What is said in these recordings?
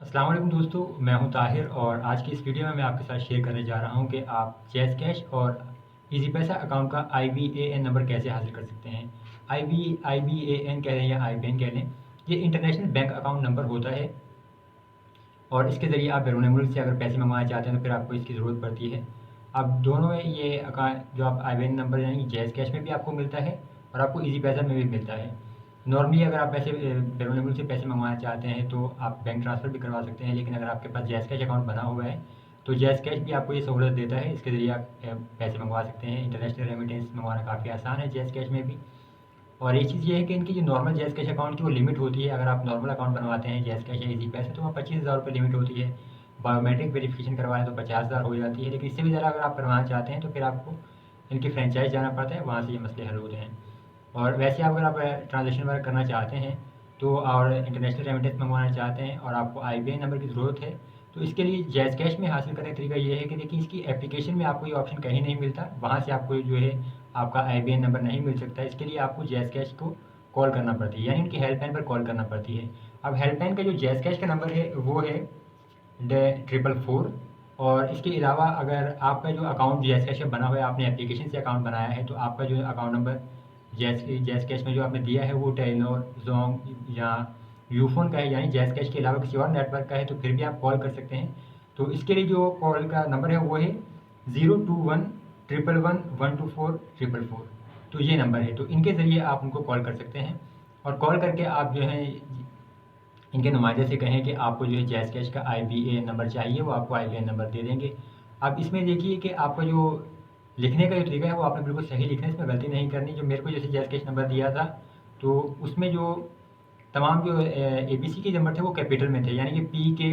अस्सलाम वालेकुम दोस्तों, मैं हूं ताहिर और आज की इस वीडियो में मैं आपके साथ शेयर करने जा रहा हूं कि आप जैज़ कैश और इजी पैसा अकाउंट का IBAN नंबर कैसे हासिल कर सकते हैं। IBAN कह लें या IBAN कह लें, ये इंटरनेशनल बैंक अकाउंट नंबर होता है और इसके ज़रिए आप बैरून मुल्क से अगर पैसे मंगवाना चाहते हैं तो फिर आपको इसकी ज़रूरत पड़ती है। अब दोनों में ये जो आप IBAN नंबर यानी जैज़ कैश में भी आपको मिलता है और आपको इजी पैसा में भी मिलता है। नॉर्मली अगर आप पैसे बैरून मुल्क से पैसे मंगवाना चाहते हैं तो आप बैंक ट्रांसफ़र भी करवा सकते हैं, लेकिन अगर आपके पास जैज़ कैश अकाउंट बना हुआ है तो जैज़ कैश भी आपको ये सहूलत देता है। इसके ज़रिए आप पैसे मंगवा सकते हैं। इंटरनेशनल रेमिटेंस मंगवाना काफ़ी आसान है जैज़ कैश में भी। और एक चीज़ ये है कि इनकी जो नॉर्मल जैज़ कैश अकाउंट की वो लिमिट होती है। अगर आप नॉर्मल अकाउंट बनवाते हैं जैज़ कैश या इजी पैसे तो वहाँ 25,000 रुपये लिमिट होती है। बायोमेट्रिक वेरिफिकेशन करवाएं तो 50,000 हो जाती है, लेकिन इससे भी ज़्यादा अगर आप करवाना चाहते हैं तो फिर आपको इनकी फ्रेंचाइज जाना पड़ता है, वहाँ से ये मसले हल होते हैं। और वैसे अगर आप ट्रांजेक्शन वगैरह करना चाहते हैं तो और इंटरनेशनल रेमिटेंस मंगवाना चाहते हैं और आपको IBAN नंबर की ज़रूरत है तो इसके लिए जैज़ कैश में हासिल करने का तरीका ये है कि देखिए इसकी एप्लीकेशन में आपको ये ऑप्शन कहीं नहीं मिलता, वहाँ से आपको जो है आपका IBAN नंबर नहीं मिल सकता। इसके लिए आपको जैज़ कैश को कॉल करना पड़ती है, यानी उनकी हेल्पलाइन पर कॉल करना पड़ती है। अब हेल्पलाइन का जो जैज़ कैश का नंबर है वो है 444। और इसके अलावा अगर आपका जो अकाउंट जैज़ कैश का बना हुआ है, आपने एप्लीकेशन से अकाउंट बनाया है तो आपका जो अकाउंट नंबर जैज़ कैश में जो आपने दिया है वो टेलीनॉर, ज़ोंग या यूफ़ोन का है, यानी जैज़ कैश के अलावा किसी और नेटवर्क का है तो फिर भी आप कॉल कर सकते हैं। तो इसके लिए जो कॉल का नंबर है वो है 021 111 124 444। तो ये नंबर है, तो इनके ज़रिए आप उनको कॉल कर सकते हैं और कॉल करके आप जो है इनके नुमाइंदे से कहें कि आपको जो है जैज़ कैश का IBAN नंबर चाहिए, वो आपको IBAN नंबर दे देंगे। अब इसमें देखिए कि आपका जो लिखने का जो तरीका है वो आपने बिल्कुल सही लिखना है, इसमें गलती नहीं करनी। जो मेरे को जैसे जैज़ कैश नंबर दिया था तो उसमें जो तमाम जो ABC के नंबर थे वो कैपिटल में थे, यानी कि PK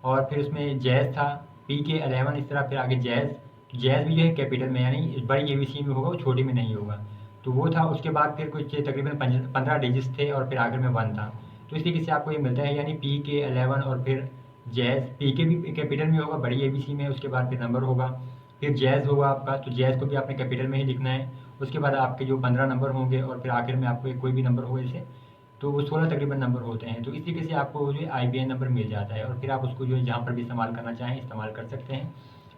और फिर उसमें जैज़ था, PK11 इस तरह फिर आगे जैज़। तो जैज़ भी जो है कैपिटल में, यानी बड़ी ABC में होगा, वो छोटी में नहीं होगा। तो वो था, उसके बाद फिर कुछ तकरीबन 15 डिजिट्स थे और फिर आखिर में 1 था। तो इस तरीके से आपको ये मिलता है, यानी PK11 और फिर जैज़। PK भी कैपिटल में होगा बड़ी ABC में, उसके बाद फिर नंबर होगा, फिर जैज़ होगा आपका, तो जैज़ को भी आपने कैपिटल में ही लिखना है। उसके बाद आपके जो 15 नंबर होंगे और फिर आखिर में आपको कोई भी नंबर होगा जैसे, तो वो 16 तकरीबन नंबर होते हैं। तो इस तरीके से आपको जो है IBAN नंबर मिल जाता है और फिर आप उसको जो है जहाँ पर भी इस्तेमाल करना चाहें इस्तेमाल कर सकते हैं।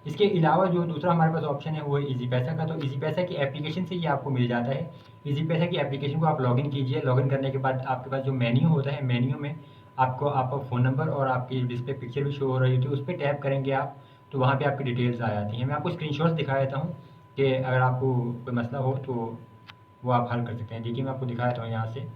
इसके अलावा जो दूसरा हमारे पास ऑप्शन है वो है ईज़ी पैसा का। तो ईज़ी पैसा की एप्लीकेशन से ये आपको मिल जाता है। ईज़ी पैसा की एप्लीकेशन को आप लॉगिन कीजिए। लॉगिन करने के बाद आपके पास जो मेन्यू होता है, मेन्यू में आपको आपका फ़ोन नंबर और आपकी डिस्प्ले पिक्चर भी शो हो रही होती है, उस पर टैप करेंगे आप तो वहाँ पे आपकी डिटेल्स आ जाती हैं। मैं आपको स्क्रीनशॉट्स दिखा देता हूँ कि अगर आपको कोई मसला हो तो वो आप हल कर सकते हैं। देखिए मैं आपको दिखा देता हूँ यहाँ से।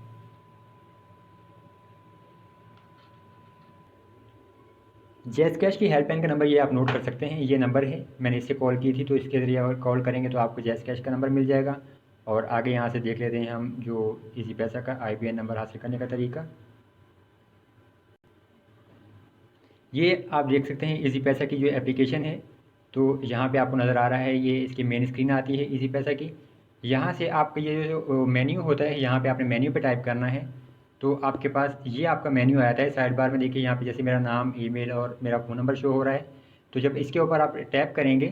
जैज़ कैश की हेल्पलाइन का नंबर ये आप नोट कर सकते हैं, ये नंबर है, मैंने इससे कॉल की थी, तो इसके ज़रिए अगर कॉल करेंगे तो आपको जैज़ कैश का नंबर मिल जाएगा। और आगे यहाँ से देख लेते हैं हम जो इजी पैसा का IBAN नंबर हासिल करने का तरीका। ये आप देख सकते हैं इजी पैसा की जो एप्लीकेशन है, तो यहाँ पे आपको नज़र आ रहा है, ये इसकी मेन स्क्रीन आती है इजी पैसा की। यहाँ से आपका ये जो मेन्यू होता है, यहाँ पे आपने मेन्यू पे टाइप करना है तो आपके पास ये आपका मेन्यू आता है। साइड बार में देखिए यहाँ पे जैसे मेरा नाम, ईमेल और मेरा फ़ोन नंबर शो हो रहा है, तो जब इसके ऊपर आप टैप करेंगे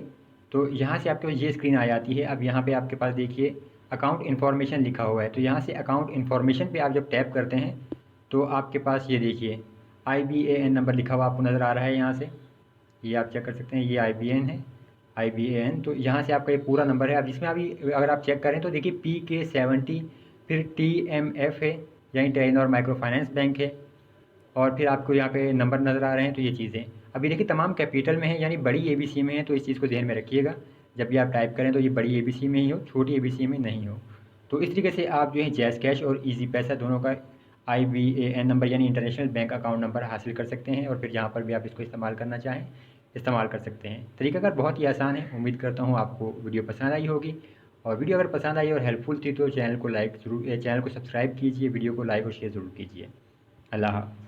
तो यहाँ से आपके पास ये स्क्रीन आ जाती है। अब यहाँ पे आपके पास देखिए अकाउंट इन्फॉर्मेशन लिखा हुआ है, तो यहाँ से अकाउंट इन्फॉर्मेशन पे आप जब टैप करते हैं तो आपके पास ये देखिए IBAN नंबर लिखा हुआ आपको नज़र आ रहा है। यहाँ से ये आप चेक कर सकते हैं, ये IBAN है, IBAN। तो यहाँ से आपका ये पूरा नंबर है। अब जिसमें अभी अगर आप चेक करें तो देखिए PK70, फिर TMF है, यानी टेलीनॉर माइक्रो फाइनेंस बैंक है, और फिर आपको यहाँ पे नंबर नज़र आ रहे हैं। तो ये चीज़ें अभी देखिए तमाम कैपिटल में है, यानी बड़ी ABC में है, तो इस चीज़ को ध्यान में रखिएगा। जब भी आप टाइप करें तो ये बड़ी ABC में ही हो, छोटी ABC में नहीं हो। तो इस तरीके से आप जो है जैज़ कैश और इजी पैसा दोनों का IBAN नंबर यानी इंटरनेशनल बैंक अकाउंट नंबर हासिल कर सकते हैं और फिर जहाँ पर भी आप इसको इस्तेमाल करना चाहें इस्तेमाल कर सकते हैं। तरीकाकार बहुत ही आसान है। उम्मीद करता हूँ आपको वीडियो पसंद आई होगी, और वीडियो अगर पसंद आई और हेल्पफुल थी तो चैनल को सब्सक्राइब कीजिए, वीडियो को लाइक और शेयर ज़रूर कीजिए। अल्लाह हाफ़िज़।